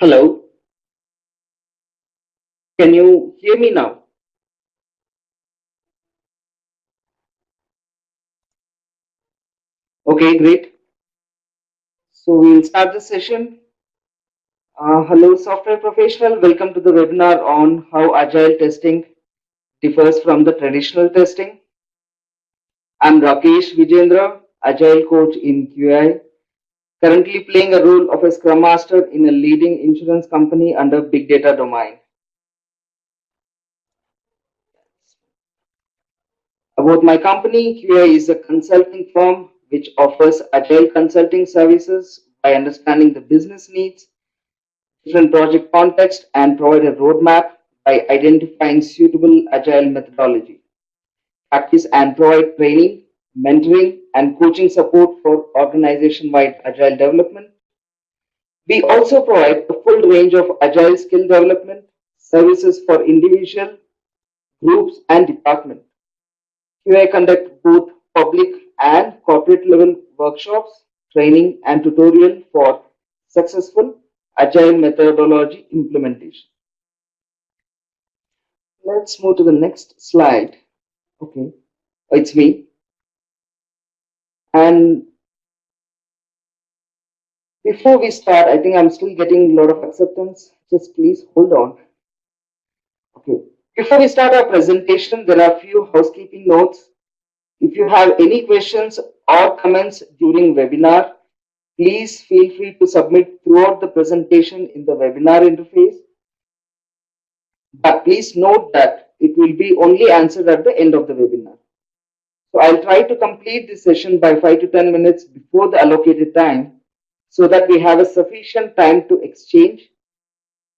Hello, can you hear me now? Okay, great. So we'll start the session. Hello, software professional. Welcome to the webinar on how agile testing differs from the traditional testing. I'm Rakesh Vijendra, agile coach in QI, currently playing a role of a scrum master in a leading insurance company under big data domain. About my company, QI is a consulting firm which offers agile consulting services by understanding the business needs, different project context, and provide a roadmap by identifying suitable agile methodology, practice and provide training, mentoring, and coaching support for organization-wide agile development. We also provide a full range of agile skill development services for individual, groups, and departments. QA conduct both public and corporate level workshops, training, and tutorial for successful agile methodology implementation. Let's move to the next slide. Okay, it's me. And before we start, I think I'm still getting a lot of acceptance. Just please hold on. Okay. Before we start our presentation, there are a few housekeeping notes. If you have any questions or comments during webinar, please feel free to submit throughout the presentation in the webinar interface. But please note that it will be only answered at the end of the webinar. So I'll try to complete this session by 5 to 10 minutes before the allocated time so that we have a sufficient time to exchange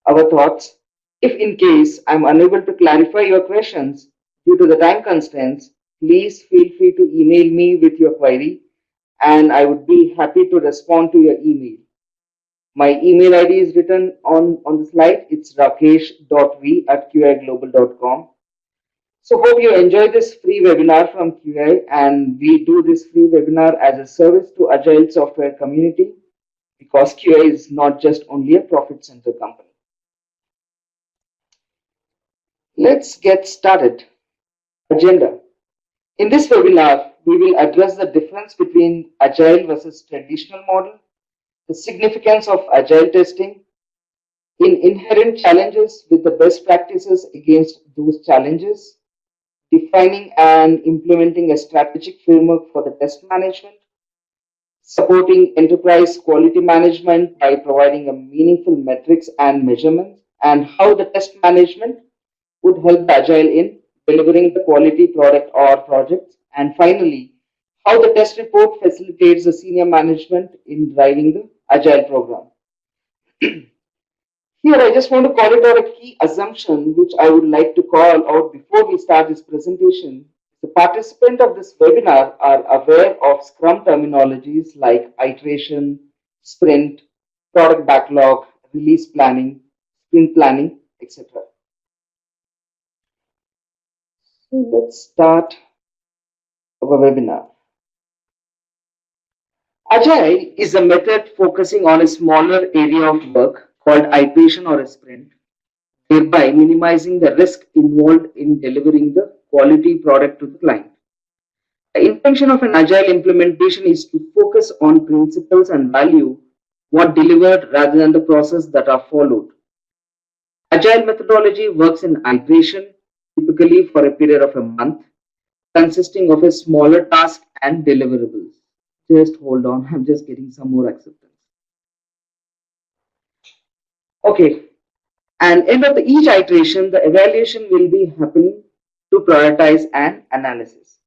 our thoughts. If in case I'm unable to clarify your questions due to the time constraints, please feel free to email me with your query and I would be happy to respond to your email. My email ID is written on the slide. It's rakesh.v@qiglobal.com. So hope you enjoy this free webinar from QI, and we do this free webinar as a service to Agile software community because QI is not just only a profit center company. Let's get started. Agenda. In this webinar, we will address the difference between Agile versus traditional model, the significance of Agile testing, in inherent challenges with the best practices against those challenges, defining and implementing a strategic framework for the test management, supporting enterprise quality management by providing a meaningful metrics and measurements, and how the test management would help the Agile in delivering the quality product or projects, and finally, how the test report facilitates the senior management in driving the Agile program. Here, I just want to call it out a key assumption which I would like to call out before we start this presentation. The participants of this webinar are aware of Scrum terminologies like iteration, sprint, product backlog, release planning, sprint planning, etc. So let's start our webinar. Agile is a method focusing on a smaller area of work called iteration or a sprint, thereby minimizing the risk involved in delivering the quality product to the client. The intention of an agile implementation is to focus on principles and value what delivered rather than the process that are followed. Agile methodology works in iteration, typically for a period of a month, consisting of a smaller task and deliverables. Just hold on, I'm just getting some more acceptance. Okay, and end of each iteration, the evaluation will be happening to prioritize and analysis.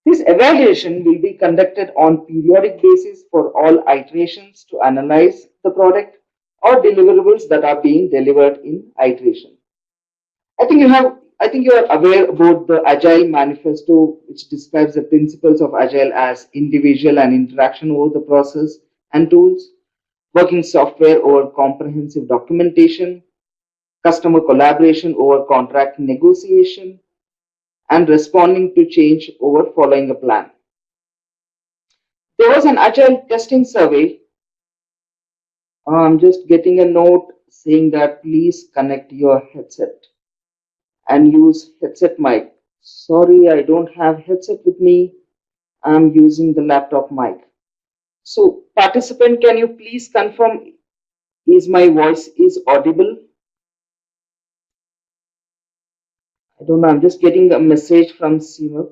This evaluation will be conducted on periodic basis for all iterations to analyze the product or deliverables that are being delivered in iteration. I think you are aware about the Agile Manifesto, which describes the principles of Agile as individual and interaction over the process and tools, working software over comprehensive documentation, customer collaboration over contract negotiation, and responding to change over following a plan. There was an Agile testing survey I'm just getting a note saying that please connect your headset and use headset mic. Sorry, I don't have headset with me. I'm using the laptop mic. So, participant, can you please confirm is my voice is audible? I don't know. I'm just getting a message from Seema.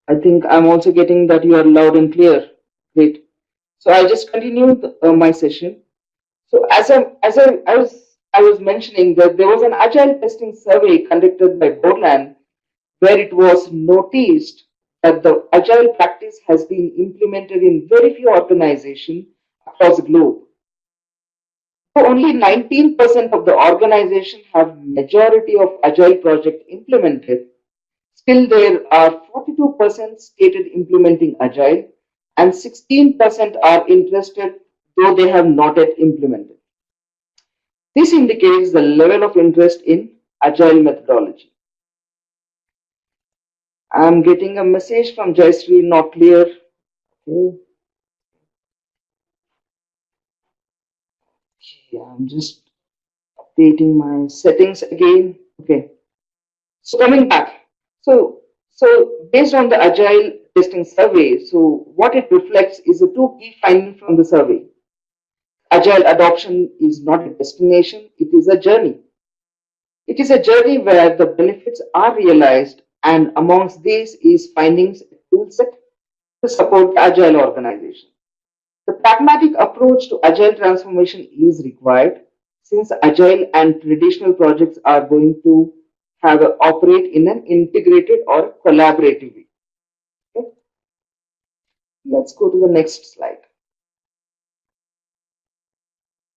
I think I'm also getting that you are loud and clear. Great. So I just continued my session. So I was mentioning that there was an agile testing survey conducted by Borland where it was noticed that the agile practice has been implemented in very few organizations across the globe. So only 19% of the organization have majority of agile project implemented. Still, there are 42% stated implementing agile and 16% are interested though they have not yet implemented. This indicates the level of interest in agile methodology. I'm getting a message from Jayashree, not clear. Okay. Yeah, I'm just updating my settings again. Okay. So coming back. So based on the agile testing survey, so what it reflects is the two key findings from the survey. Agile adoption is not a destination, it is a journey. It is a journey where the benefits are realized, and amongst these is findings a toolset to support agile organization. The pragmatic approach to agile transformation is required since agile and traditional projects are going to have operate in an integrated or collaborative way. Okay? Let's go to the next slide.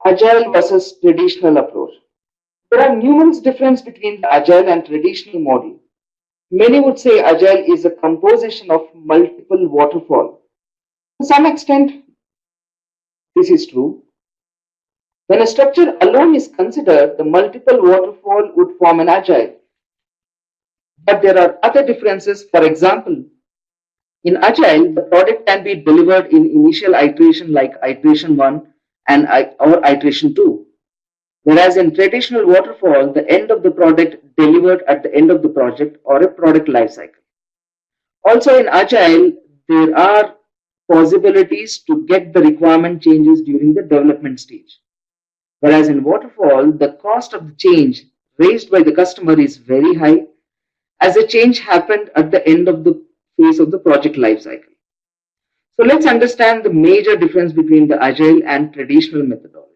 Agile versus traditional approach. There are numerous differences between the agile and traditional model. Many would say agile is a composition of multiple waterfall. To some extent, this is true. When a structure alone is considered, the multiple waterfall would form an agile. But there are other differences. For example, in agile, the product can be delivered in initial iteration like iteration 1 and or iteration 2. Whereas in traditional waterfall, the end of the product delivered at the end of the project or a product lifecycle. Also in Agile, there are possibilities to get the requirement changes during the development stage. Whereas in Waterfall, the cost of the change raised by the customer is very high as the change happened at the end of the phase of the project lifecycle. So let's understand the major difference between the Agile and traditional methodology.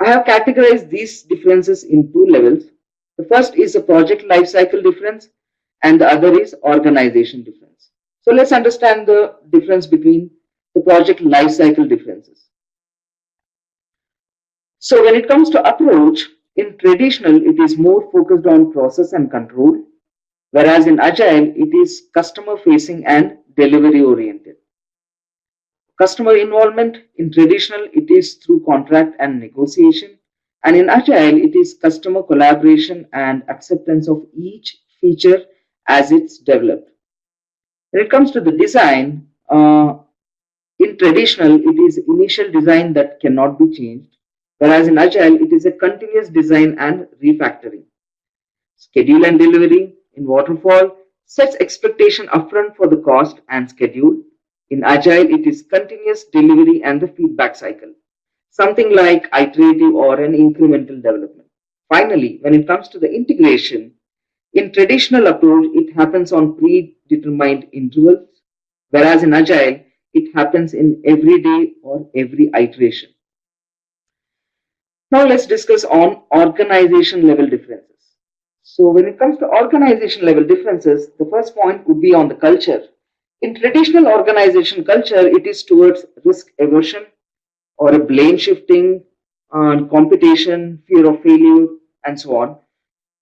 I have categorized these differences in two levels. The first is a project lifecycle difference and the other is organization difference. So let's understand the difference between the project lifecycle differences. So when it comes to approach, in traditional, it is more focused on process and control, whereas in Agile, it is customer facing and delivery oriented. Customer involvement in traditional, it is through contract and negotiation, and in Agile, it is customer collaboration and acceptance of each feature as it's developed. When it comes to the design, in traditional, it is initial design that cannot be changed, whereas in Agile, it is a continuous design and refactoring. Schedule and delivery in Waterfall sets expectation upfront for the cost and schedule. In Agile, it is continuous delivery and the feedback cycle, something like iterative or an incremental development. Finally, when it comes to the integration, in traditional approach, it happens on predetermined intervals, whereas in Agile, it happens in every day or every iteration. Now let's discuss on organization level differences. So when it comes to organization level differences, the first point would be on the culture. In traditional organization culture, it is towards risk aversion or a blame shifting, competition, fear of failure, and so on.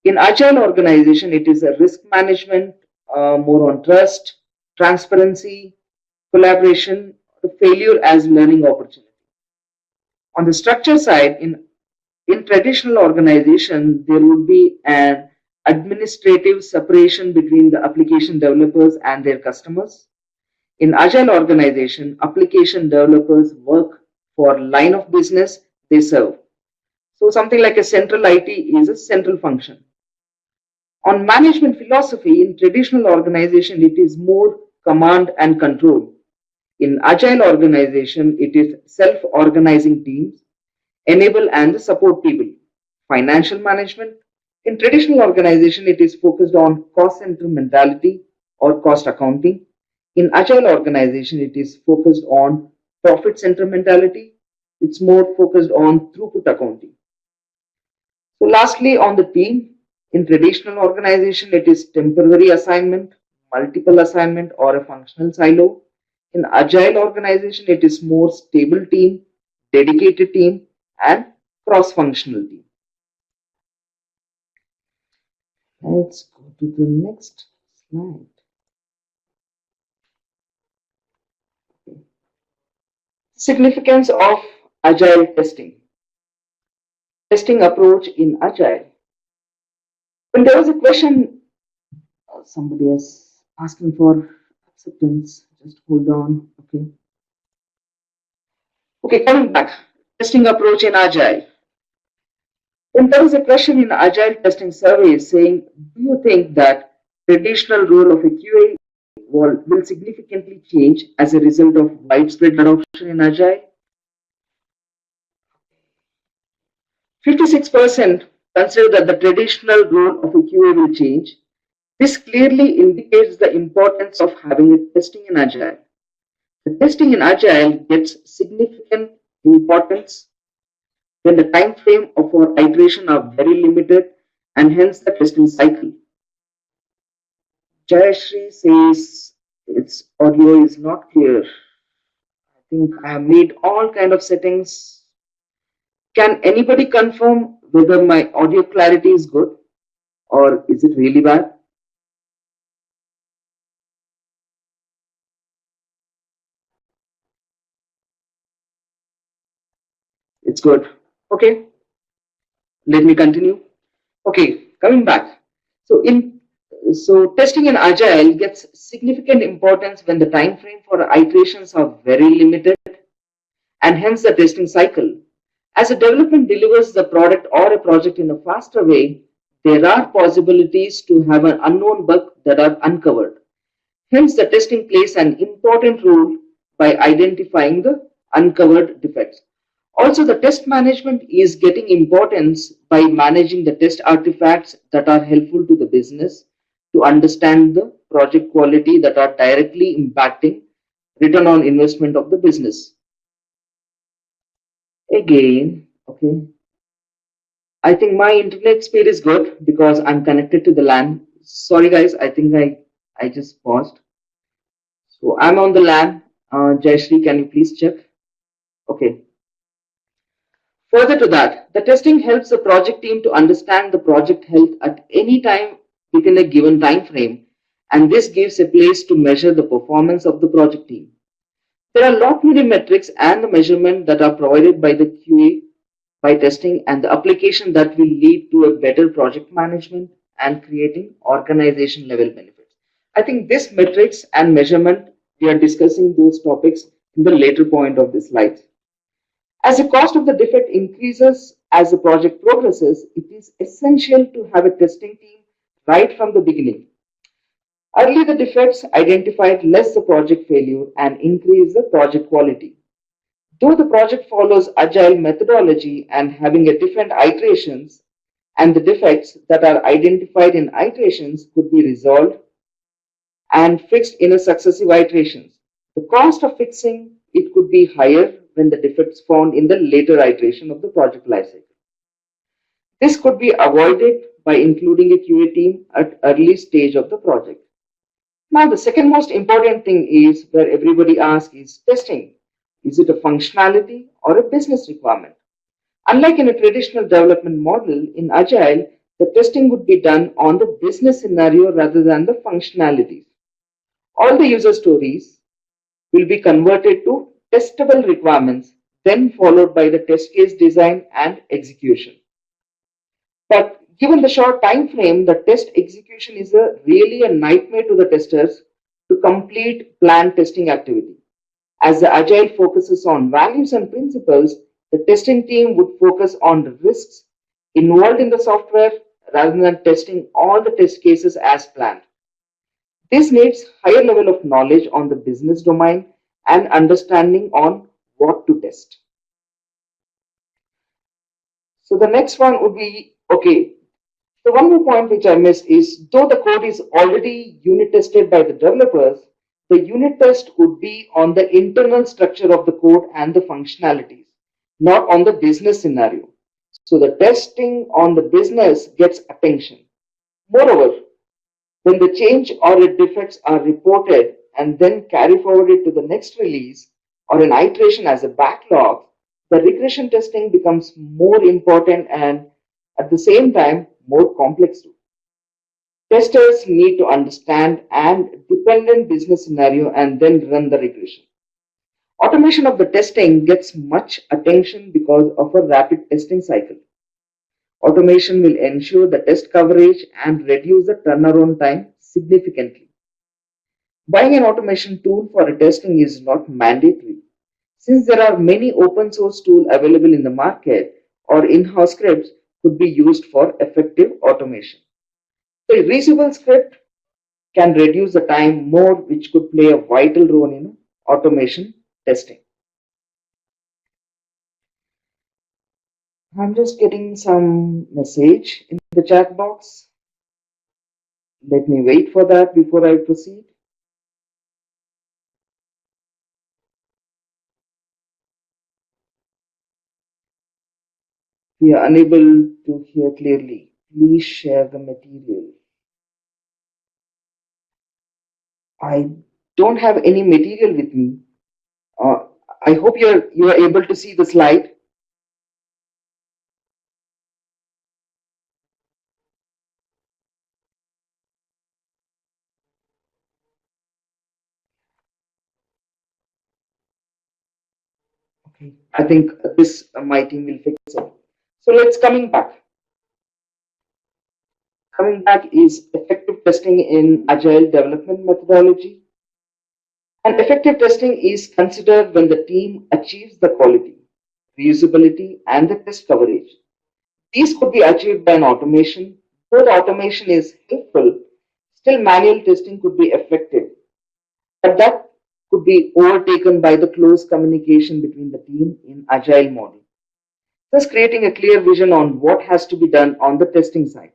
In agile organization, it is a risk management, more on trust, transparency, collaboration, the failure as learning opportunity. On the structure side, in traditional organization, there would be an administrative separation between the application developers and their customers. In agile organization, application developers work for line of business they serve. So something like a central IT is a central function. On management philosophy, in traditional organization, it is more command and control. In agile organization, it is self-organizing teams, enable and support people. Financial management, in traditional organization, it is focused on cost center mentality or cost accounting. In agile organization, it is focused on profit center mentality. It's more focused on throughput accounting. So lastly, on the team, in traditional organization, it is temporary assignment, multiple assignment, or a functional silo. In agile organization, it is more stable team, dedicated team, and cross-functional team. Let's go to the next slide. Significance of agile testing. Testing approach in agile. When there was a question, somebody is asking for acceptance. Just hold on. Okay, coming back. Testing approach in agile. When there was a question in agile testing survey saying, do you think that traditional role of a QA will significantly change as a result of widespread adoption in agile? 56% consider that the traditional role of a QA will change. This clearly indicates the importance of having a testing in agile. The testing in agile gets significant importance when the time frame of our iteration are very limited and hence the testing cycle. Jayashri says its audio is not clear. I think I have made all kind of settings. Can anybody confirm whether my audio clarity is good or is it really bad? It's good. Okay, let me continue. Okay, coming back. So testing in agile gets significant importance when the time frame for iterations are very limited and hence the testing cycle. As a development delivers the product or a project in a faster way, there are possibilities to have an unknown bug that are uncovered. Hence, the testing plays an important role by identifying the uncovered defects. Also, the test management is getting importance by managing the test artifacts that are helpful to the business to understand the project quality that are directly impacting return on investment of the business. Again, okay, I think my internet speed is good because I'm connected to the LAN. Sorry guys, I think I just paused. So I'm on the LAN. Jayashri, can you please check? Okay. Further to that, the testing helps the project team to understand the project health at any time within a given time frame, and this gives a place to measure the performance of the project team. There are a lot many metrics and the measurement that are provided by the QA by testing and the application that will lead to a better project management and creating organization level benefits. I think this metrics and measurement, we are discussing those topics in the later point of the slides. As the cost of the defect increases as the project progresses, it is essential to have a testing team right from the beginning. Early the defects identified less the project failure and increase the project quality. Though the project follows agile methodology and having a different iterations, and the defects that are identified in iterations could be resolved and fixed in a successive iterations. The cost of fixing it could be higher when the defects found in the later iteration of the project lifecycle. This could be avoided by including a QA team at early stage of the project. Now, the second most important thing is where everybody asks is testing. Is it a functionality or a business requirement? Unlike in a traditional development model, in Agile, the testing would be done on the business scenario rather than the functionalities. All the user stories will be converted to testable requirements, then followed by the test case design and execution. But given the short time frame, the test execution is really a nightmare to the testers to complete planned testing activity. As the Agile focuses on values and principles, the testing team would focus on the risks involved in the software rather than testing all the test cases as planned. This needs higher level of knowledge on the business domain and understanding on what to test. So the next one would be, okay, the one more point which I missed is though the code is already unit tested by the developers, the unit test would be on the internal structure of the code and the functionalities, not on the business scenario. So the testing on the business gets attention. Moreover, when the change or the defects are reported and then carry forwarded to the next release or an iteration as a backlog, the regression testing becomes more important and at the same time more complex too. Testers need to understand and dependent business scenario and then run the regression. Automation of the testing gets much attention because of a rapid testing cycle. Automation will ensure the test coverage and reduce the turnaround time significantly. Buying an automation tool for a testing is not mandatory. Since there are many open source tools available in the market or in-house scripts could be used for effective automation. The reusable script can reduce the time more, which could play a vital role in automation testing. I'm just getting some message in the chat box. Let me wait for that before I proceed. We are unable to hear clearly. Please share the material. I don't have any material with me. Uh, I hope you are able to see the slide. Okay, I think this my team will fix it. So let's coming back. Coming back is effective testing in agile development methodology. And effective testing is considered when the team achieves the quality, reusability, and the test coverage. These could be achieved by an automation. Though the automation is helpful, still manual testing could be effective. But that could be overtaken by the close communication between the team in agile model, thus creating a clear vision on what has to be done on the testing side.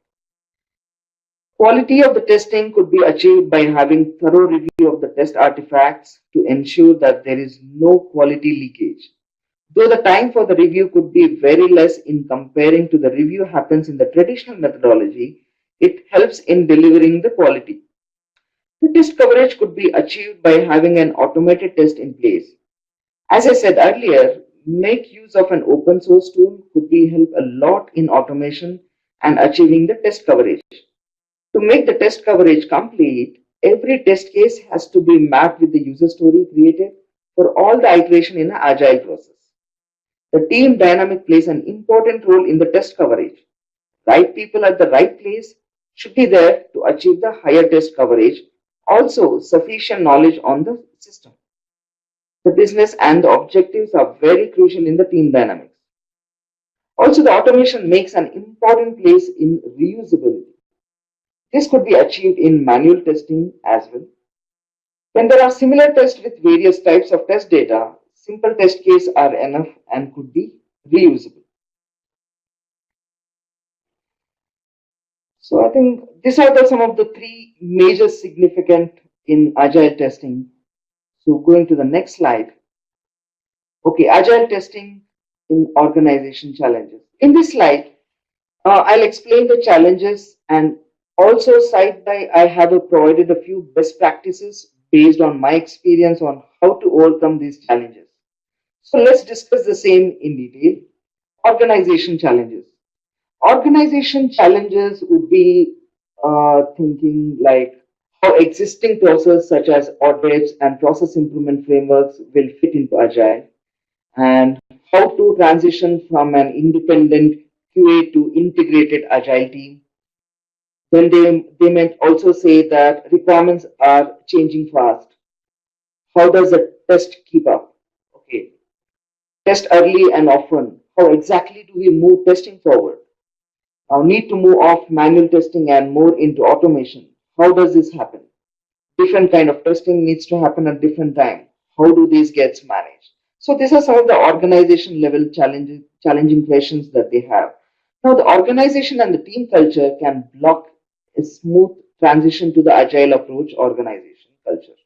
Quality of the testing could be achieved by having thorough review of the test artifacts to ensure that there is no quality leakage. Though the time for the review could be very less in comparing to the review happens in the traditional methodology, it helps in delivering the quality. The test coverage could be achieved by having an automated test in place. As I said earlier, make use of an open source tool could be help a lot in automation and achieving the test coverage. To make the test coverage complete, every test case has to be mapped with the user story created for all the iteration in an agile process. The team dynamic plays an important role in the test coverage. Right people at the right place should be there to achieve the higher test coverage. Also, sufficient knowledge on the system. The business and the objectives are very crucial in the team dynamics. Also, the automation makes an important place in reusability. This could be achieved in manual testing as well. When there are similar tests with various types of test data, simple test cases are enough and could be reusable. So I think these are some of the three major significant in agile testing. So going to the next slide. Okay, agile testing in organization challenges. In this slide, I'll explain the challenges and also side by I have provided a few best practices based on my experience on how to overcome these challenges. So let's discuss the same in detail. Organization challenges. Organization challenges would be thinking like how existing processes such as audits and process improvement frameworks will fit into agile and how to transition from an independent QA to integrated agile team. Then they might also say that requirements are changing fast. How does a test keep up? Okay, test early and often. How exactly do we move testing forward? Now need to move off manual testing and more into automation. How does this happen? Different kind of testing needs to happen at different time. How do these gets managed? So these are some of the organization level challenging questions that they have. Now the organization and the team culture can block a smooth transition to the agile approach organization culture.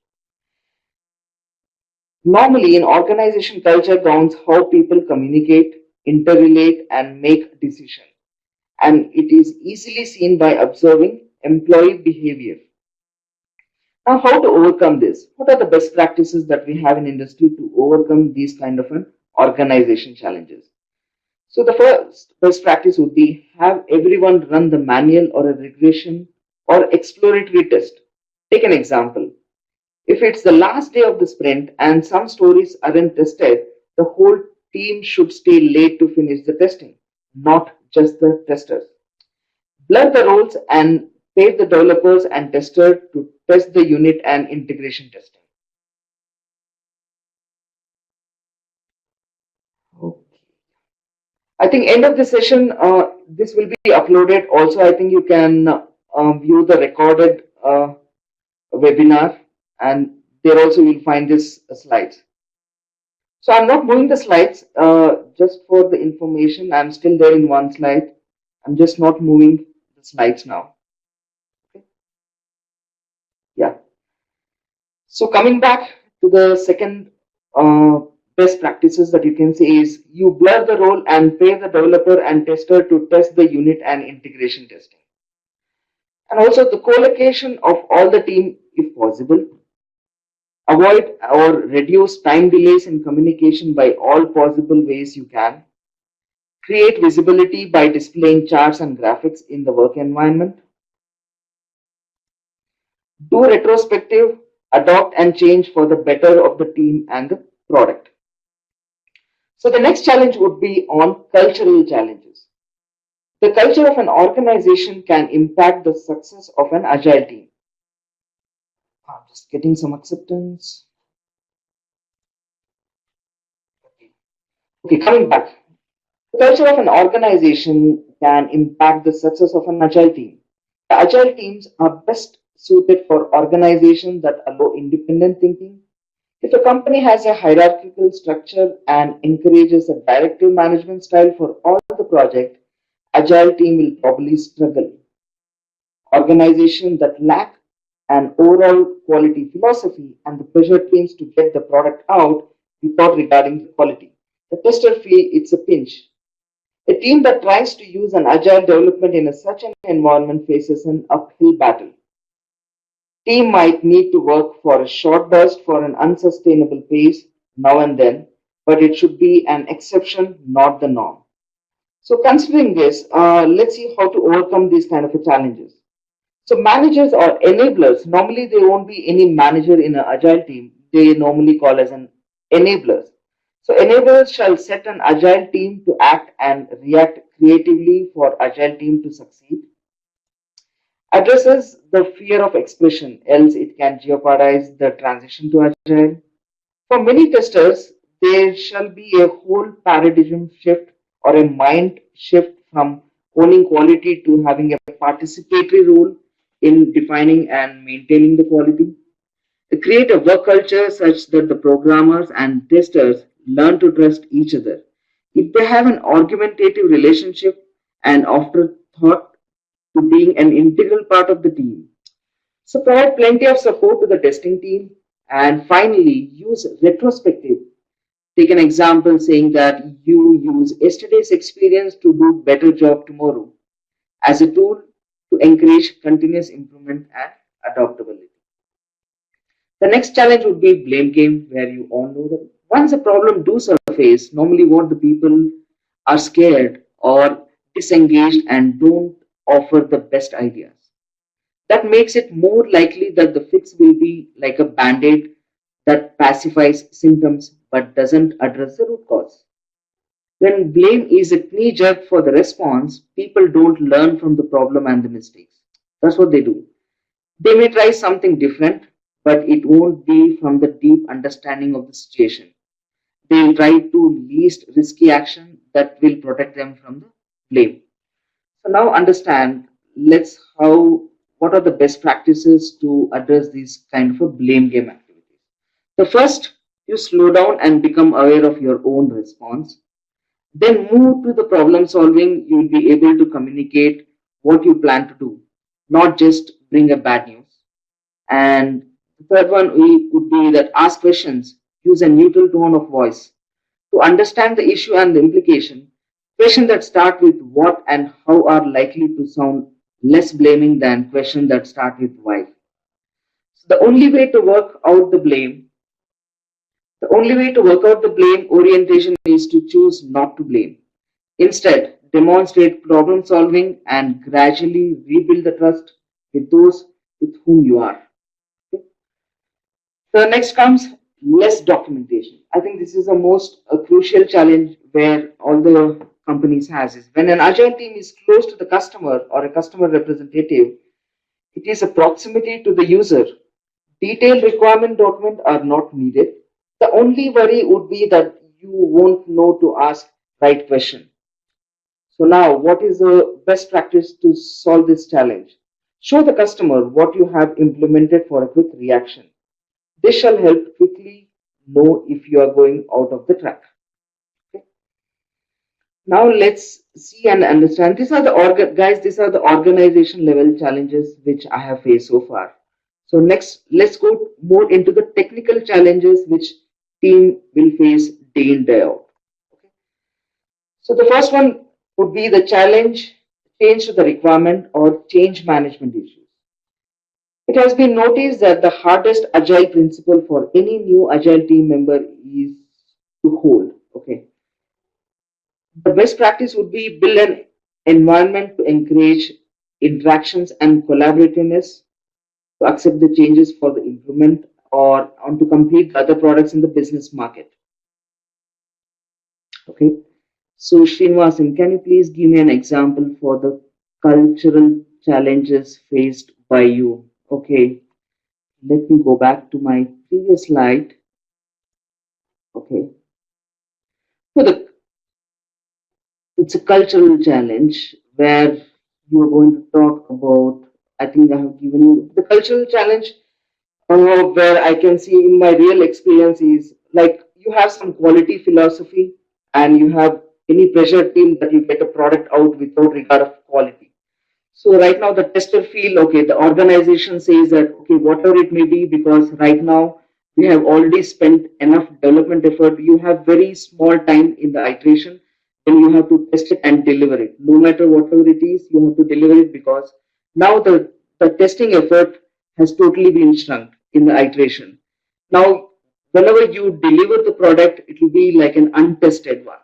Normally in organization culture counts how people communicate, interrelate and make decisions, and it is easily seen by observing employee behavior. Now, how to overcome this? What are the best practices that we have in industry to overcome these kind of an organization challenges? So the first best practice would be have everyone run the manual or a regression or exploratory test. Take an example. If it's the last day of the sprint and some stories aren't tested, the whole team should stay late to finish the testing, not just the testers. Blur the roles and pay the developers and tester to test the unit and integration testing. Okay. I think end of the session, this will be uploaded. Also, I think you can view the recorded webinar, and there also you'll find this slides. So I'm not moving the slides just for the information. I'm still there in one slide. I'm just not moving the slides now. Okay. Yeah. So coming back to the second best practices that you can say is you blur the role and pay the developer and tester to test the unit and integration testing. And also the co-location of all the team if possible. Avoid or reduce time delays in communication by all possible ways you can. Create visibility by displaying charts and graphics in the work environment. Do retrospective, adopt and change for the better of the team and the product. So the next challenge would be on cultural challenges. The culture of an organization can impact the success of an agile team. I'm just getting some acceptance. Okay, coming back. The culture of an organization can impact the success of an agile team. The agile teams are best suited for organizations that allow independent thinking. If a company has a hierarchical structure and encourages a directive management style for all the project, agile team will probably struggle. Organizations that lack an overall quality philosophy and the pressure teams to get the product out without regarding the quality. The tester feel it's a pinch. A team that tries to use an agile development in such an environment faces an uphill battle. Team might need to work for a short burst for an unsustainable pace now and then, but it should be an exception, not the norm. So considering this, let's see how to overcome these kind of challenges. So managers or enablers, normally there won't be any manager in an agile team. They normally call as an enablers. So enablers shall set an agile team to act and react creatively for agile team to succeed. Addresses the fear of expression, else it can jeopardize the transition to agile. For many testers, there shall be a whole paradigm shift or a mind shift from owning quality to having a participatory role in defining and maintaining the quality. To create a work culture such that the programmers and testers learn to trust each other. If they have an argumentative relationship and afterthought to being an integral part of the team. So provide plenty of support to the testing team. And finally, use retrospective. Take an example saying that you use yesterday's experience to do better job tomorrow as a tool to encourage continuous improvement and adaptability. The next challenge would be blame game, where you all know that once a problem do surface, normally what the people are scared or disengaged and don't offer the best ideas. That makes it more likely that the fix will be like a band-aid that pacifies symptoms but doesn't address the root cause. When blame is a knee jerk for the response, people don't learn from the problem and the mistakes. That's what they do. They may try something different, but it won't be from the deep understanding of the situation. They'll try to least risky action that will protect them from the blame. So now understand, let's how what are the best practices to address these kind of a blame game activities. The first, you slow down and become aware of your own response. Then move to the problem solving. You will be able to communicate what you plan to do, not just bring a bad news. And the third one would be that ask questions. Use a neutral tone of voice to understand the issue and the implication. Questions that start with what and how are likely to sound less blaming than questions that start with why. So the only way to work out the blame orientation is to choose not to blame. Instead, demonstrate problem solving and gradually rebuild the trust with those with whom you are. Okay? So next comes less documentation. I think this is the most crucial challenge where all the companies has is when an agile team is close to the customer or a customer representative, it is a proximity to the user. Detailed requirement documents are not needed. The only worry would be that you won't know to ask right question. So now, what is the best practice to solve this challenge? Show the customer what you have implemented for a quick reaction. This shall help quickly know if you are going out of the track. Okay. Now let's see and understand. These are the guys. These are the organization level challenges which I have faced so far. So next, let's go more into the technical challenges which team will face day in day out. Okay. So the first one would be the challenge change to the requirement or change management issues. It has been noticed that the hardest agile principle for any new agile team member is to hold. Okay. The best practice would be build an environment to encourage interactions and collaborativeness to accept the changes for the improvement or on to complete the other products in the business market. Okay. So Srinivasan, can you please give me an example for the cultural challenges faced by you? Okay. Let me go back to my previous slide. Okay. So it's a cultural challenge where you're going to talk about, I think I have given you the cultural challenge where I can see in my real experience is like you have some quality philosophy and you have any pressure team that you get a product out without regard of quality. So right now the tester feel okay, the organization says that okay, whatever it may be, because right now we have already spent enough development effort, you have very small time in the iteration, then you have to test it and deliver it. No matter whatever it is, you have to deliver it because now the testing effort has totally been shrunk in the iteration. Now, whenever you deliver the product, it will be like an untested one.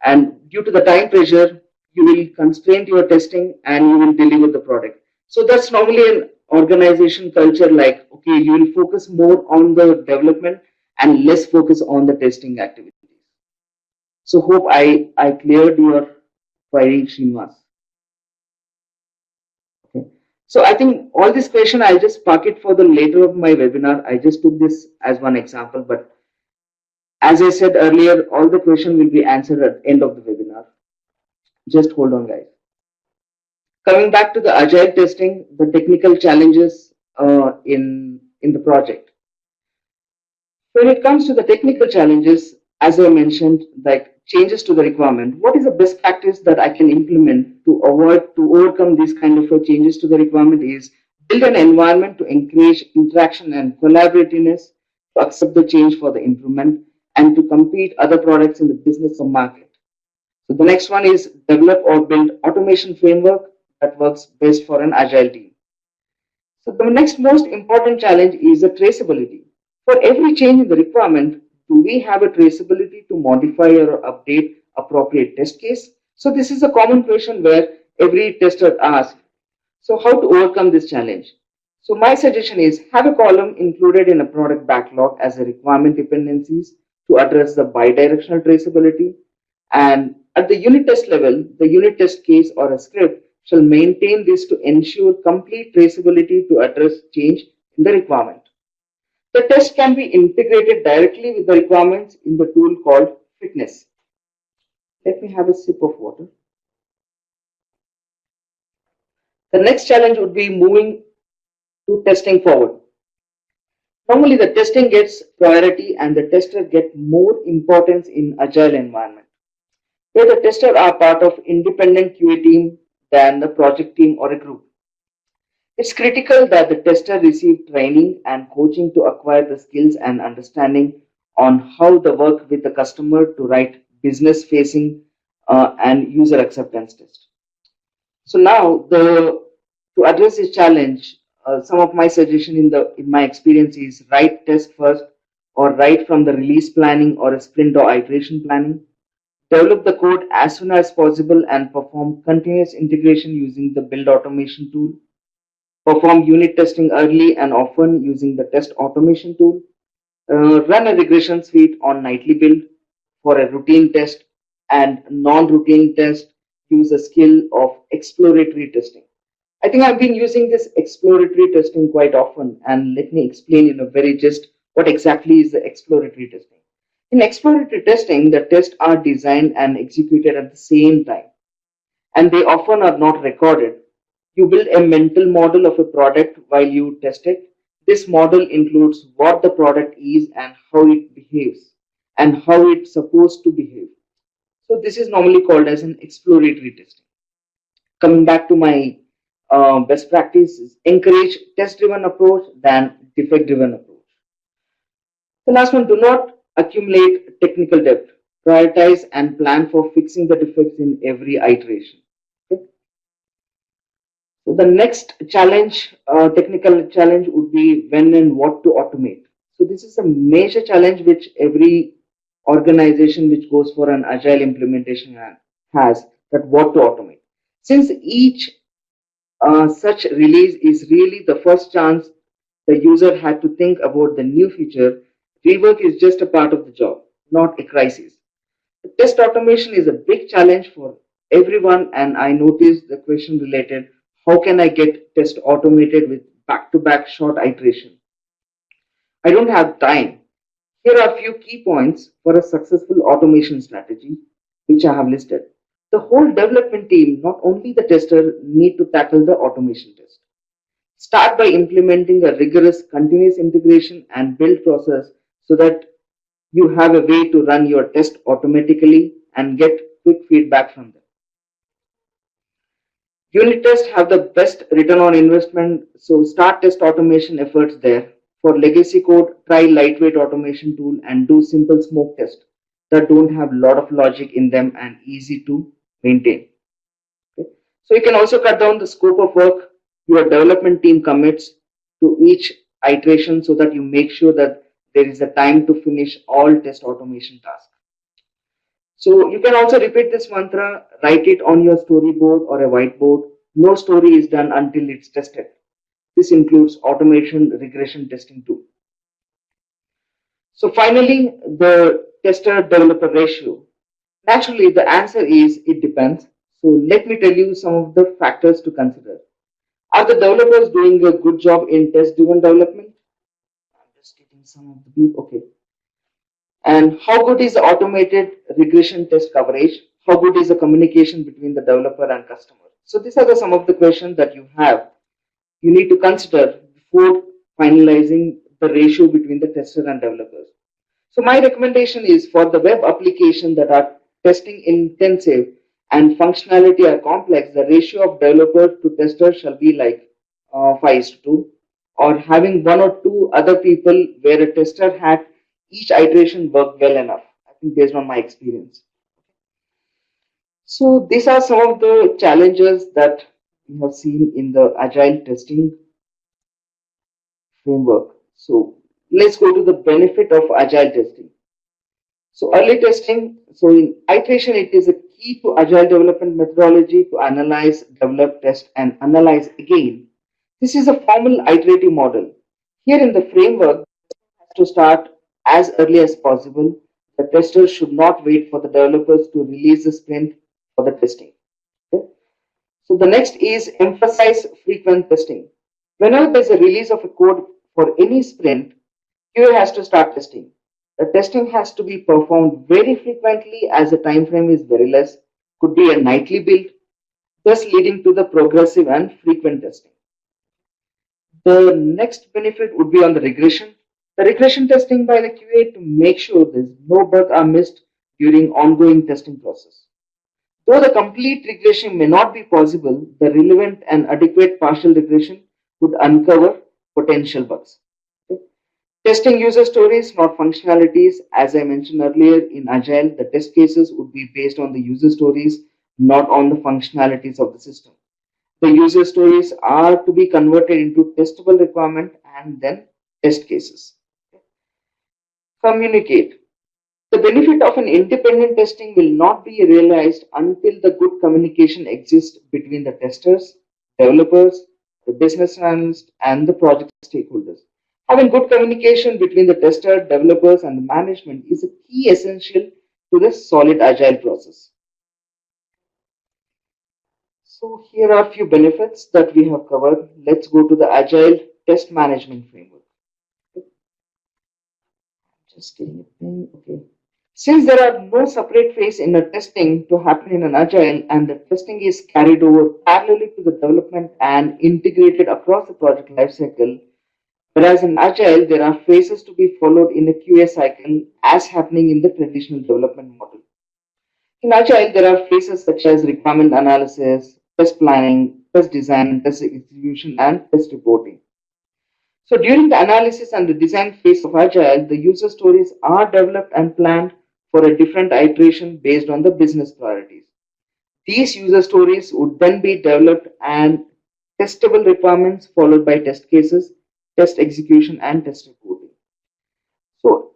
And due to the time pressure, you will constrain your testing and you will deliver the product. So that's normally an organization culture like, okay, you will focus more on the development and less focus on the testing activities. So hope I cleared your query, Srinivas. Okay. So I think all this question I'll just park it for the later of my webinar. I just took this as one example, but as I said earlier, all the question will be answered at the end of the webinar. Just hold on, guys. Coming back to the agile testing, the technical challenges in the project. When it comes to the technical challenges, as I mentioned, like changes to the requirement, what is the best practice that I can implement to overcome these kind of changes to the requirement is build an environment to encourage interaction and collaborativeness, to accept the change for the improvement, and to compete other products in the business or market. So the next one is develop or build automation framework that works best for an agile team. So the next most important challenge is the traceability. For every change in the requirement, do we have a traceability to modify or update appropriate test case? So this is a common question where every tester asks. So how to overcome this challenge? So my suggestion is have a column included in a product backlog as a requirement dependencies to address the bidirectional traceability. And at the unit test level, the unit test case or a script shall maintain this to ensure complete traceability to address change in the requirement. The test can be integrated directly with the requirements in the tool called fitness. Let me have a sip of water. The next challenge would be moving to testing forward. Normally, the testing gets priority and the tester get more importance in agile environment, where the tester are part of independent QA team than the project team or a group. It's critical that the tester receive training and coaching to acquire the skills and understanding on how to work with the customer to write business facing and user acceptance test. So now the to address this challenge, some of my suggestion in my experience is write test first or write from the release planning or a sprint or iteration planning. Develop the code as soon as possible and perform continuous integration using the build automation tool. Perform unit testing early and often using the test automation tool. Run a regression suite on nightly build for a routine test and non-routine test. Use the skill of exploratory testing. I think I've been using this exploratory testing quite often, and let me explain in a very just what exactly is the exploratory testing. In exploratory testing, the tests are designed and executed at the same time, and they often are not recorded. You build a mental model of a product while you test it. This model includes what the product is and how it behaves and how it's supposed to behave. So this is normally called as an exploratory testing. Coming back to my best practices, encourage test-driven approach than defect-driven approach. The last one, do not accumulate technical debt. Prioritize and plan for fixing the defects in every iteration. Okay? So the next challenge, technical challenge would be when and what to automate. So this is a major challenge which every organization which goes for an agile implementation has, that what to automate. Since each such release is really the first chance the user had to think about the new feature, rework is just a part of the job, not a crisis. The test automation is a big challenge for everyone, and I noticed the question related, how can I get test automated with back-to-back short iteration? I don't have time. Here are a few key points for a successful automation strategy, which I have listed. The whole development team, not only the tester, need to tackle the automation test. Start by implementing a rigorous continuous integration and build process so that you have a way to run your test automatically and get quick feedback from them. Unit tests have the best return on investment, so start test automation efforts there. For legacy code, try lightweight automation tool and do simple smoke test that don't have a lot of logic in them and easy to maintain. Okay? So you can also cut down the scope of work your development team commits to each iteration so that you make sure that there is a time to finish all test automation tasks. So you can also repeat this mantra, write it on your storyboard or a whiteboard. No story is done until it's tested. This includes automation regression testing too. So finally, the tester developer ratio. Naturally, the answer is it depends. So let me tell you some of the factors to consider. Are the developers doing a good job in test-driven development? I'm just getting some of the beep. Okay. And how good is the automated regression test coverage? How good is the communication between the developer and customer? So these are some of the questions that you need to consider before finalizing the ratio between the tester and developers. So my recommendation is for the web application that are testing intensive and functionality are complex, the ratio of developer to tester shall be like 5:2, or having one or two other people where a tester had each iteration worked well enough, I think, based on my experience. So these are some of the challenges that we have seen in the agile testing framework. So let's go to the benefit of agile testing. So early testing, so in iteration, it is a key to agile development methodology to analyze, develop, test, and analyze again. This is a formal iterative model. Here in the framework, has to start as early as possible. The testers should not wait for the developers to release the sprint for the testing. Okay? So the next is emphasize frequent testing. Whenever there's a release of a code for any sprint, QA has to start testing. The testing has to be performed very frequently as the time frame is very less, could be a nightly build, thus leading to the progressive and frequent testing. The next benefit would be on the regression. The regression testing by the QA to make sure there's no bug are missed during ongoing testing process. Though the complete regression may not be possible, the relevant and adequate partial regression would uncover potential bugs. Okay. Testing user stories, not functionalities. As I mentioned earlier, in Agile, the test cases would be based on the user stories, not on the functionalities of the system. The user stories are to be converted into testable requirement and then test cases. Communicate. The benefit of an independent testing will not be realized until the good communication exists between the testers, developers, the business analysts, and the project stakeholders. Having good communication between the tester, developers, and the management is a key essential to the solid agile process. So here are a few benefits that we have covered. Let's go to the agile test management framework. Just getting a pen. Okay. Since there are no separate phase in a testing to happen in an agile and the testing is carried over parallelly to the development and integrated across the project lifecycle, whereas in agile there are phases to be followed in a QA cycle as happening in the traditional development model. In agile there are phases such as requirement analysis, test planning, test design, test execution, and test reporting. So during the analysis and the design phase of Agile, the user stories are developed and planned for a different iteration based on the business priorities. These user stories would then be developed and testable requirements followed by test cases, test execution, and test reporting. So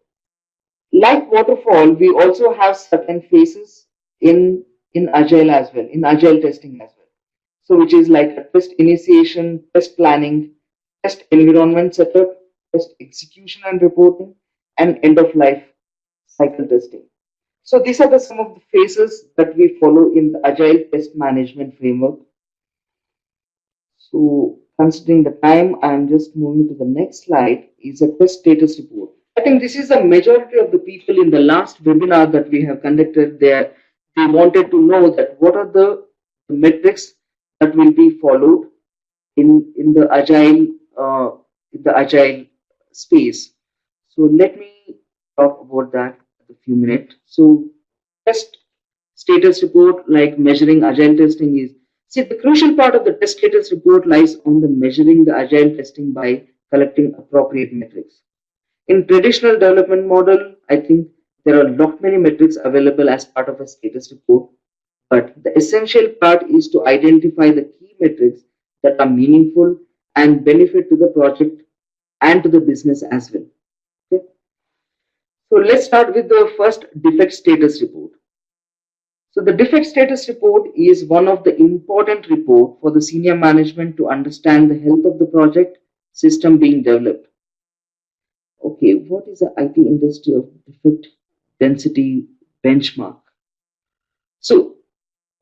like waterfall, we also have certain phases in Agile as well, in Agile testing as well. So which is like a test initiation, test planning, test environment setup, test execution and reporting, and end of life cycle testing. So these are some of the phases that we follow in the Agile test management framework. So considering the time, I am just moving to the next slide, is a test status report. I think this is the majority of the people in the last webinar that we have conducted there. They wanted to know that what are the metrics that will be followed in the agile space. So let me talk about that in a few minutes. So test status report, like measuring agile testing, is see the crucial part of the test status report lies on the measuring the agile testing by collecting appropriate metrics. In traditional development model, I think there are lot many metrics available as part of a status report, but the essential part is to identify the key metrics that are meaningful and benefit to the project and to the business as well. Okay. So let's start with the first defect status report. So the defect status report is one of the important report for the senior management to understand the health of the project system being developed. Okay, what is the IT industry of defect density benchmark? So,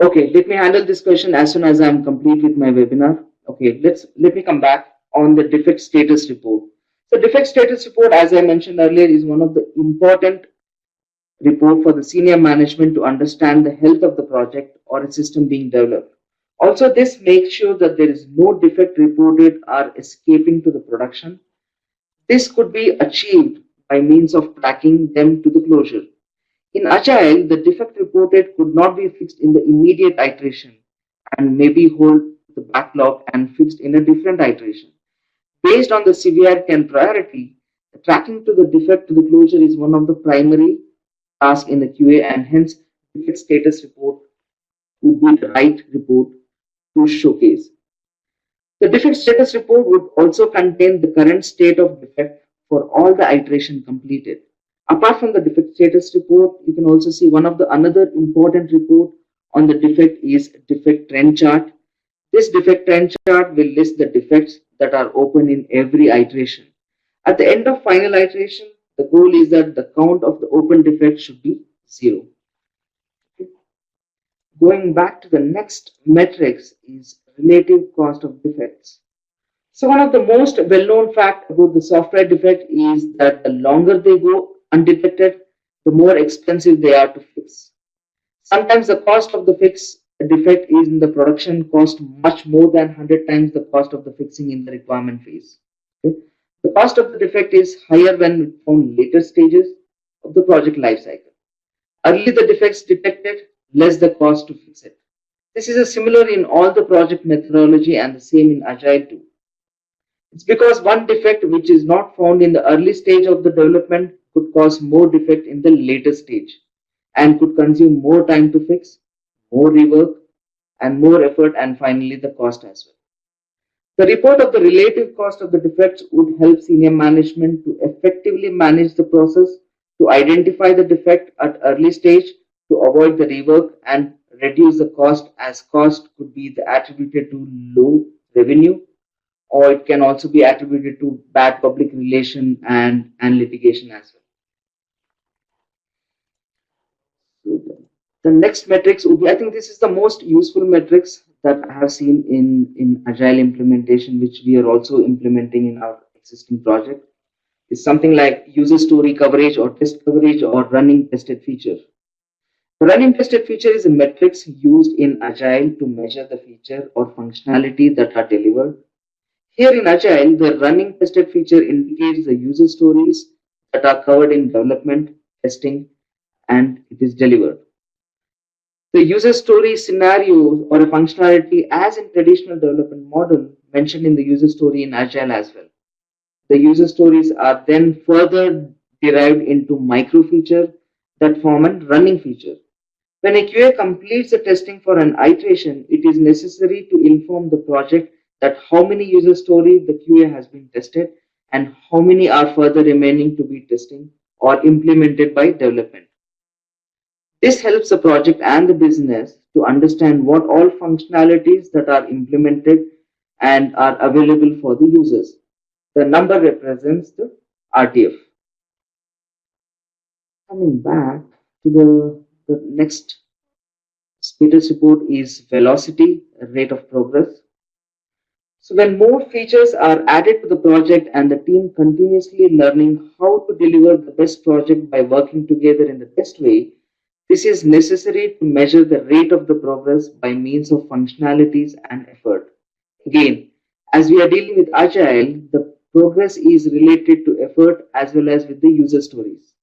okay, let me handle this question as soon as I'm complete with my webinar. Okay, let me come back on the defect status report. So defect status report, as I mentioned earlier, is one of the important report for the senior management to understand the health of the project or a system being developed. Also, this makes sure that there is no defect reported or escaping to the production. This could be achieved by means of tracking them to the closure. In Agile, the defect reported could not be fixed in the immediate iteration and maybe hold the backlog and fixed in a different iteration. Based on the severity and priority, the tracking to the defect to the closure is one of the primary tasks in the QA, and hence defect status report would be the right report to showcase. The defect status report would also contain the current state of defect for all the iteration completed. Apart from the defect status report, you can also see one of the another important report on the defect is defect trend chart. This defect trend chart will list the defects that are open in every iteration. At the end of final iteration, the goal is that the count of the open defects should be 0. Going back to the next metrics is relative cost of defects. So one of the most well-known fact about the software defect is that the longer they go undetected, the more expensive they are to fix. Sometimes the cost of the fix defect is in the production cost much more than 100 times the cost of the fixing in the requirement phase. Okay? The cost of the defect is higher when found later stages of the project lifecycle. Early the defects detected, less the cost to fix it. This is a similar in all the project methodology and the same in Agile too. It's because one defect which is not found in the early stage of the development could cause more defect in the later stage and could consume more time to fix, more rework, and more effort, and finally the cost as well. The report of the relative cost of the defects would help senior management to effectively manage the process, to identify the defect at early stage, to avoid the rework and reduce the cost, as cost could be attributed to low revenue, or it can also be attributed to bad public relation and litigation as well. So the next metrics would be, I think this is the most useful metrics that I have seen in Agile implementation, which we are also implementing in our existing project. Is something like user story coverage or test coverage or running tested feature. The running tested feature is a metrics used in Agile to measure the feature or functionality that are delivered. Here in Agile, the running tested feature indicates the user stories that are covered in development, testing, and it is delivered. The user story scenario or a functionality as in traditional development model mentioned in the user story in Agile as well. The user stories are then further derived into micro feature that form a running feature. When a QA completes the testing for an iteration, it is necessary to inform the project that how many user stories the QA has been tested and how many are further remaining to be testing or implemented by development. This helps the project and the business to understand what all functionalities that are implemented and are available for the users. The number represents the RTF. Coming back to the next status report is velocity, rate of progress. So when more features are added to the project and the team continuously learning how to deliver the best project by working together in the best way, this is necessary to measure the rate of the progress by means of functionalities and effort. Again, as we are dealing with Agile, the progress is related to effort as well as with the user stories.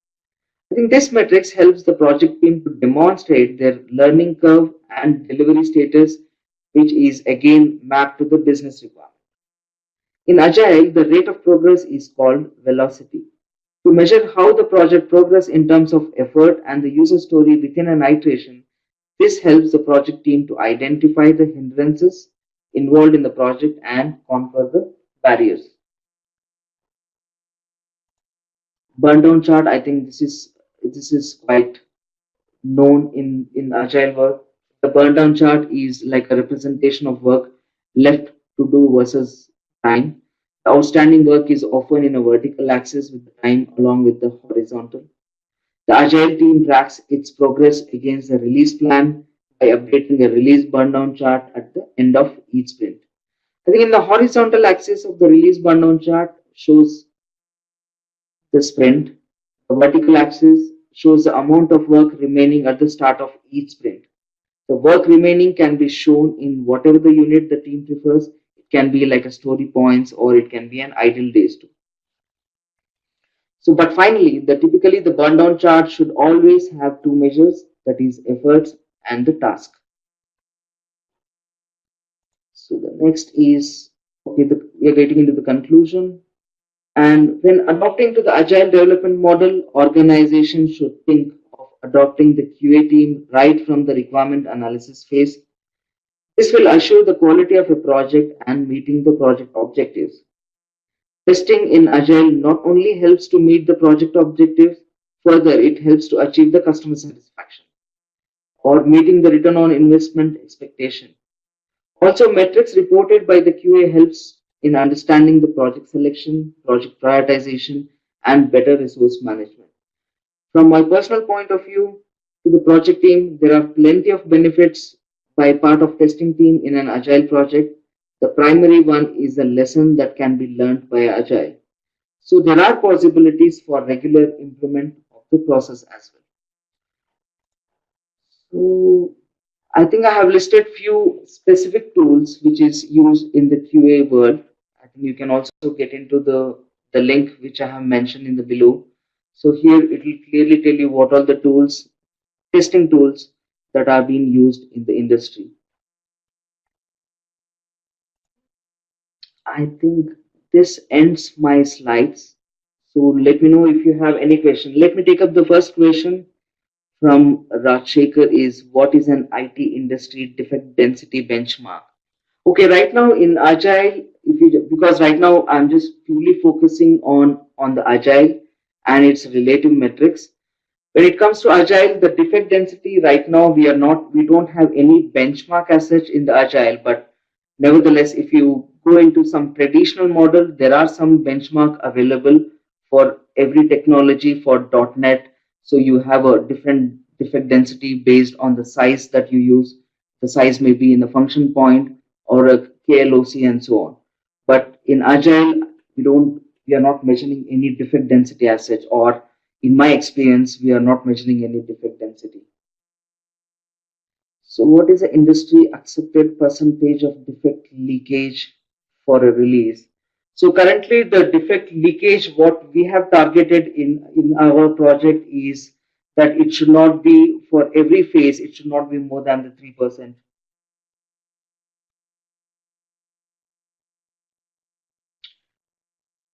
I think this metrics helps the project team to demonstrate their learning curve and delivery status, which is again mapped to the business requirement. In Agile, the rate of progress is called velocity. To measure how the project progress in terms of effort and the user story within an iteration, this helps the project team to identify the hindrances involved in the project and conquer the barriers. Burn down chart, I think this is quite known in Agile work. The burn down chart is like a representation of work left to do versus time. The outstanding work is often in a vertical axis with the time along with the horizontal. The Agile team tracks its progress against the release plan by updating a release burn down chart at the end of each sprint. I think in the horizontal axis of the release burn down chart shows the sprint. The vertical axis shows the amount of work remaining at the start of each sprint. The work remaining can be shown in whatever the unit the team prefers. It can be like a story points or it can be an idle days too. So, but finally, typically the burn down chart should always have two measures, that is efforts and the task. So the next is, okay, we are getting into the conclusion. And when adopting to the agile development model, organizations should think of adopting the QA team right from the requirement analysis phase. This will assure the quality of a project and meeting the project objectives. Testing in Agile not only helps to meet the project objectives, further it helps to achieve the customer satisfaction or meeting the return on investment expectation. Also, metrics reported by the QA helps in understanding the project selection, project prioritization, and better resource management. From my personal point of view, To the project team, there are plenty of benefits by part of testing team in an agile project. The primary one is a lesson that can be learned by agile. So there are possibilities for regular improvement of the process as well. So I think I have listed few specific tools which is used in the QA world. I think you can also get into the link which I have mentioned in the below. So here it will clearly tell you what are the tools, testing tools that are being used in the industry. I think this ends my slides. So let me know if you have any question. Let me take up the first question from Rajshekhar is what is an IT industry defect density benchmark? Okay, right now in Agile, if you because right now I'm just purely focusing on the Agile and its relative metrics. When it comes to Agile, the defect density right now we don't have any benchmark as such in the Agile, but nevertheless, if you go into some traditional model, there are some benchmark available for every technology for .NET. So you have a different defect density based on the size that you use. The size may be in the function point or a KLOC and so on. But in Agile, we are not measuring any defect density as such, or in my experience, we are not measuring any defect density. So what is the industry accepted percentage of defect leakage for a release? So currently the defect leakage, what we have targeted in our project is that it should not be for every phase, it should not be more than the 3%.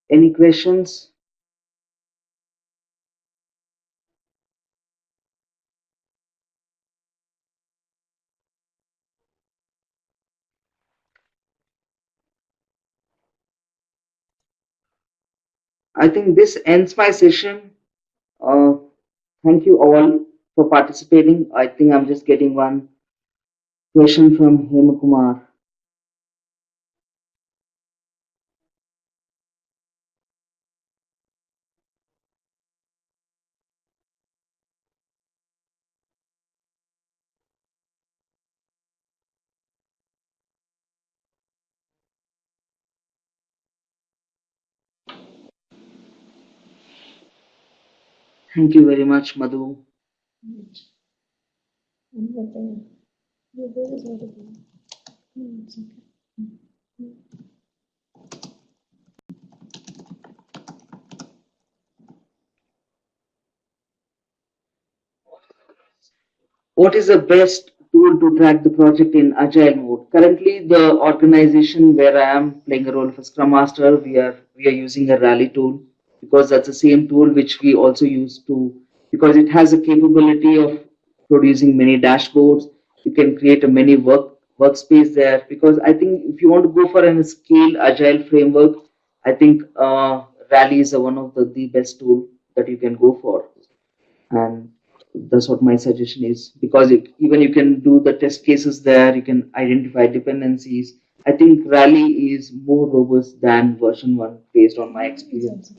Any questions? I think this ends my session. Uh, Thank you all for participating. I think I'm just getting one question from Hema Kumar. Thank you very much, Madhu. What is the best tool to track the project in agile mode? Currently, the organization where I am playing a role of a Scrum Master, we are using a Rally tool because that's the same tool which we also use to because it has a capability of producing many dashboards. You can create a many workspace there because I think if you want to go for a scale agile framework, I think Rally is one of the best tool that you can go for, and that's what my suggestion is because even you can do the test cases there, you can identify dependencies. I think Rally is more robust than version 1 based on my experience.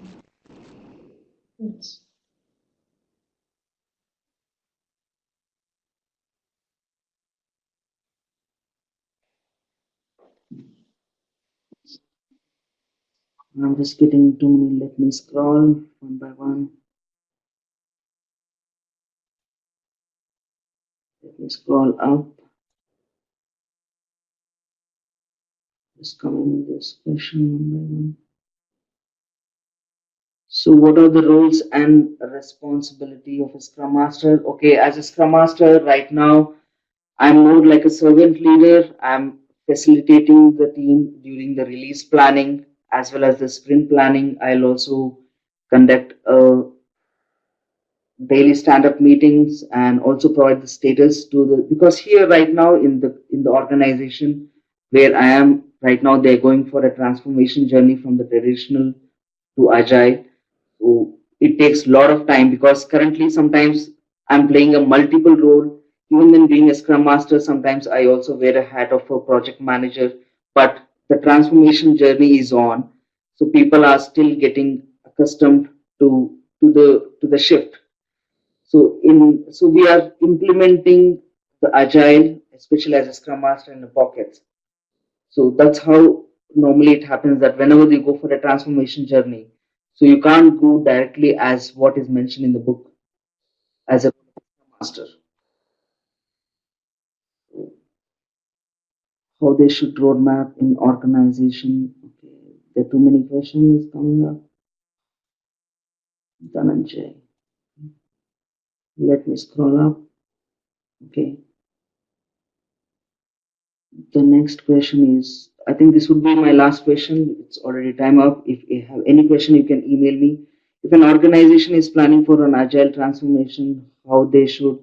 I'm just getting too many. Let me scroll one by one. Let me scroll up. Just coming this question one by one. So what are the roles and responsibility of a Scrum Master? Okay, as a Scrum Master right now, I'm more like a servant leader. I'm facilitating the team during the release planning as well as the sprint planning. I'll also conduct daily stand-up meetings and also provide the status to the because here right now in the organization where I am right now, they're going for a transformation journey from the traditional to agile. So it takes a lot of time because currently sometimes I'm playing a multiple role. Even when being a scrum master, sometimes I also wear a hat of a project manager. But the transformation journey is on, so people are still getting accustomed to the shift. So we are implementing the agile, especially as a scrum master in the pockets. So that's how normally it happens that whenever they go for a transformation journey, so you can't go directly as what is mentioned in the book as a master. How they should roadmap in organization. Okay, there are too many questions coming up. Dhananjay, let me scroll up. Okay, the next question is, I think this would be my last question. It's already time up. If you have any question, you can email me. If an organization is planning for an agile transformation, how they should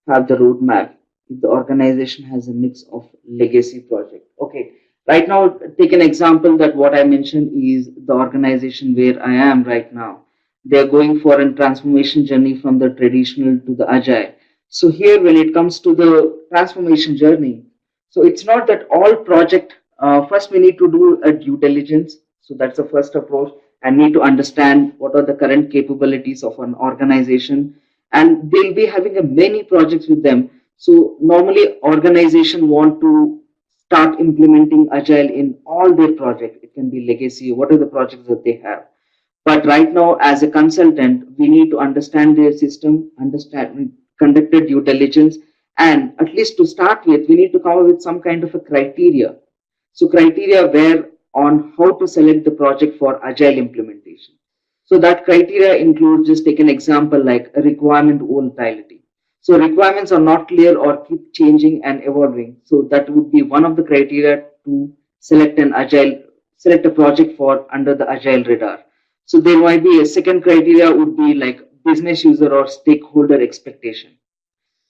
have the roadmap if the organization has a mix of legacy project. Okay, right now, take an example that what I mentioned is the organization where I am right now. They are going for a transformation journey from the traditional to the agile. So here, when it comes to the transformation journey, so it's not that all project, first we need to do a due diligence. So that's the first approach, and need to understand what are the current capabilities of an organization. And they'll be having a many projects with them. So normally organization want to start implementing agile in all their projects. It can be legacy, what are the projects that they have. But right now, as a consultant, we need to understand their system, understand, conduct a due diligence, and at least to start with, we need to come up with some kind of a criteria. So criteria where on how to select the project for agile implementation. So that criteria includes, just take an example like a requirement volatility. So requirements are not clear or keep changing and evolving. So that would be one of the criteria to select an agile, select a project for under the agile radar. So there might be a second criteria would be like business user or stakeholder expectation.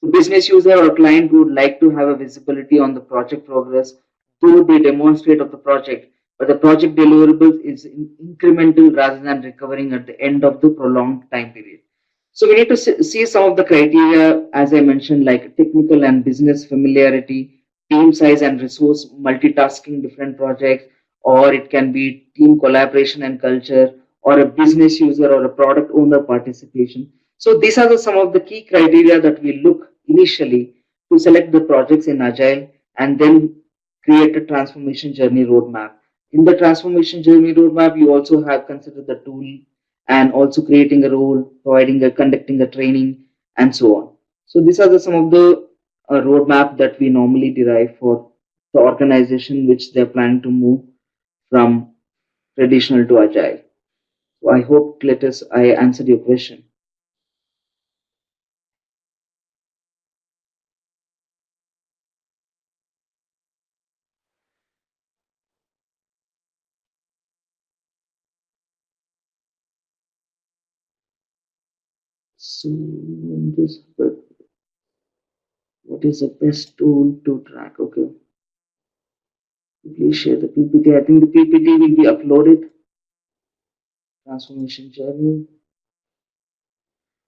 The business user or client would like to have a visibility on the project progress, though they demonstrate of the project, but the project deliverables is incremental rather than recovering at the end of the prolonged time period. So we need to see some of the criteria, as I mentioned, like technical and business familiarity, team size and resource multitasking different projects, or it can be team collaboration and culture, or a business user or a product owner participation. So these are some of the key criteria that we look initially to select the projects in Agile and then create a transformation journey roadmap. In the transformation journey roadmap, you also have considered the tool and also creating a role, providing a conducting a training, and so on. So these are some of the roadmap that we normally derive for the organization which they're planning to move from traditional to agile. So I hope, Cletus, I answered your question. So, this, what is the best tool to track? Okay, please share the PPT. I think the PPT will be uploaded. Transformation journey.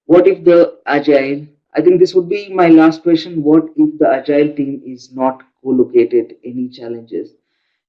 What if the agile? I think this would be my last question. What if the agile team is not co-located? Any challenges?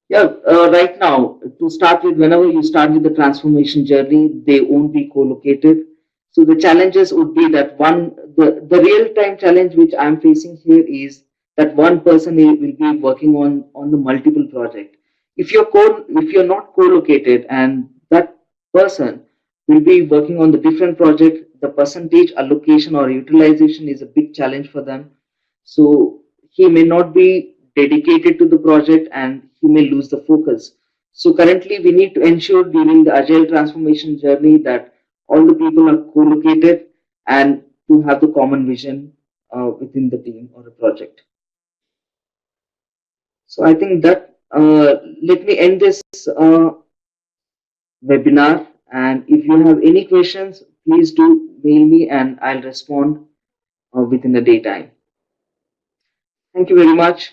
Yeah, right now, to start with, whenever you start with the transformation journey, they won't be co-located. So the challenges would be that the real-time challenge which I'm facing here is that one person will be working on the multiple project. If you're not co-located and that person will be working on the different project, the percentage allocation or utilization is a big challenge for them. So he may not be dedicated to the project and he may lose the focus. So currently we need to ensure during the agile transformation journey that all the people are co-located and to have the common vision within the team or the project. So I think that let me end this webinar, and if you have any questions, please do mail me and I'll respond within the daytime. Thank you very much.